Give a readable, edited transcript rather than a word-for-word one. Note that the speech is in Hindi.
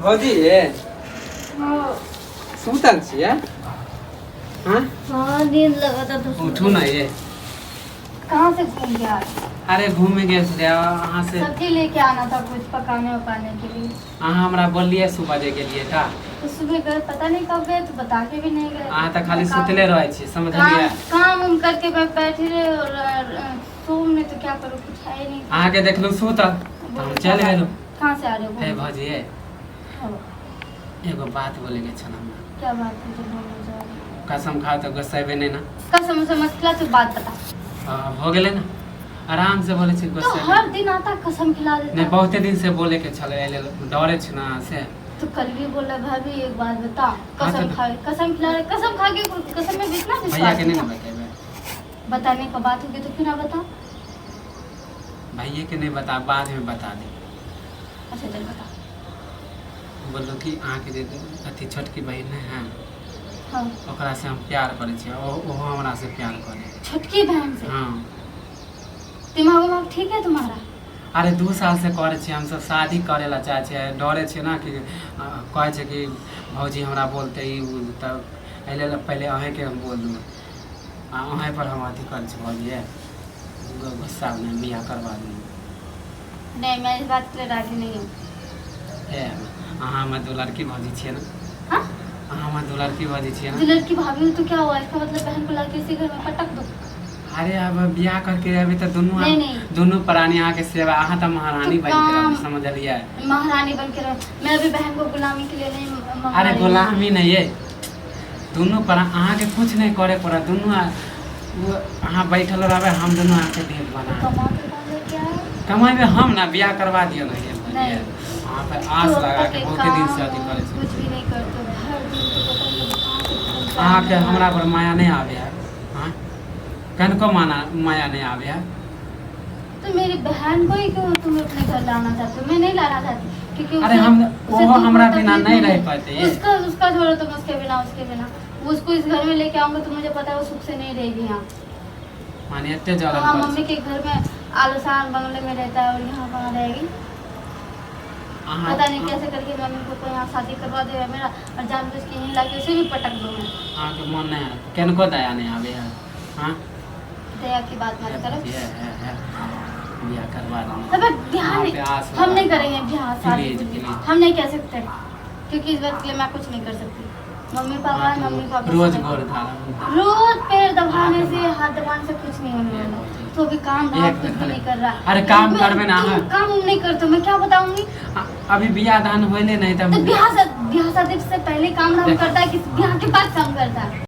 भौजी ये हाँ सुतल छियै? हाँ हाँ नींद लगा था तो उठू ना ये। कहाँ से घूम के आए? अरे घूमे गए थे वहाँ से। सब्जी लेके आना था कुछ पकाने वकाने के लिए। अहाँ हमरा बोलिए सुबह दे के लिए का। तो सुबह गए पता नहीं कब गए तो बता के भी नहीं गए। अहाँ तो खाली सुतले रहे छी समझलिए। काम उम करके बैठे रहे और सोम में तो क्या करूँ कुछ है ही नहीं। अहाँ के देखलू सुतल तो हम चल गेलू। कहाँ से आ रहे हे हो? भौजी ये हाँ, एगो बात बोले के छल हमरा। क्या बात है जो बोलना चाह रहे हो? कसम खा तो गुस्सेबे नहीं ना। कसम से मत खिला तो बात बता। हो गेले ना आराम से बोले छी तो गुस्से हर दिन आता कसम खिला देता। नहीं बहुते दिन से बोले के छल डरे छ ना से। तो कल भी बोला भाभी एक बात बता। हाँ, कसम तो- खा कसम खिला रहे कसम खा के कसम में बिकना भैया के नहीं ना बतेबे। बताने का बात होगी तो क्यों ना बता। भैया के नहीं बता बाद में बता दे। अच्छा चल बता। बोलो कि अहाँ के जे अथी छोटकी बहन है हाँ ओकरा से हम प्यार करे छी ओहो हमरा से प्यार करे। छोटकी बहन से हाँ दिमाग उमाग ठीक है तुम्हारा? अरे 2 साल से करे छी हम सब शादी करे ला चाहे छी डरे छी ना कि कहे छै कि भौजी हमरा बोलते ही तब एले पहले अहे के हम बोल दूँ अहे पर हम अथी कर छी भौजी गुस्सा में बियाह करवा दूँ। नहीं मैं इस बात के लिए राजी नहीं हूँ। ए अहाँ हमर दो लड़की भौजी छियै ना। हाँ अहाँ हमर दो लड़की भौजी छियै तो ना। लड़की भाभी हो तो क्या हुआ इसका मतलब बहन को लाके इसी घर में पटक दो। अरे अब बियाह करके अभी तो नहीं, नहीं। दोनों प्राणी अहाँ के सेवा अहाँ तो महारानी तो बन के काम- रही समझलिए। महारानी बन के रहो। मैं अभी बहन को गुलामी के लिए नहीं महारानी अरे गुलामी नहीं है दोनों पर अहाँ के कुछ नहीं करे पड़ा दोनों अहाँ बैठल रहबे हम दोनों अहाँ के देख बना कमा के कौन लेके आए? कमाई में हम ना बियाह करवा दियो ना ये नहीं। अहाँ पे आस तो लगा तक के एक बहुते दिन से काम अथी करे छी। कुछ भी नहीं करते हर दिन तो पता नहीं कहाँ से कौन सा अहाँ के आदमी हमरा पर माया नहीं आवे है। हाँ कनको माया नहीं आवे है। तो मेरी बहन को ही क्यों तुम अपने घर लाना चाहते हो? मैं नहीं लाना चाहती क्योंकि अरे उसे- हम उसे वो दुख हमरा और बिना तकलीफ नहीं मिले। रह पाते ये। उसका छोड़ो तुम उसके बिना उसको इस घर में लेके आऊंगा तो मुझे पता है वो सुख से नहीं रहेगी यहाँ। माने इतने हाँ जलन मम्मी के घर में आलिशान बंगले में रहता है और यहाँ कहाँ रहेगी? पता नहीं कैसे करके मम्मी को कोई यहाँ शादी करवा देगा मेरा और जानबूझ के यहीं लाके उसे भी पटक दो मैं। अहाँ के मन नहीं है केनको दया नहीं आवे है। हाँ दया की बात मत करो। है बियाह करवा दूँ। अबे ब्याह वहाँ पे नहीं आस हम लगा नहीं के। करेंगे ब्याह शादी प्लीज, प्लीज। हम नहीं कह सकते क्योंकि इस बात के लिए मैं कुछ नहीं कर सकती। मम्मी पापा है मम्मी पापा रोज से- गोर धारा रोज पैर दबाने से हाथ दबाने से कुछ नहीं होने वाला। तो अभी काम धाम एक कुछ भी मिनट। नहीं कर रहा। अरे काम तुम- करबे ना तुम अहाँ। काम उम नहीं करते मैं क्या बताऊंगी? अभी बियाह दान होइले नहीं तो तब ब्याह शादी से पहले काम धाम देख। करता है कि ब्याह के बाद काम करता है?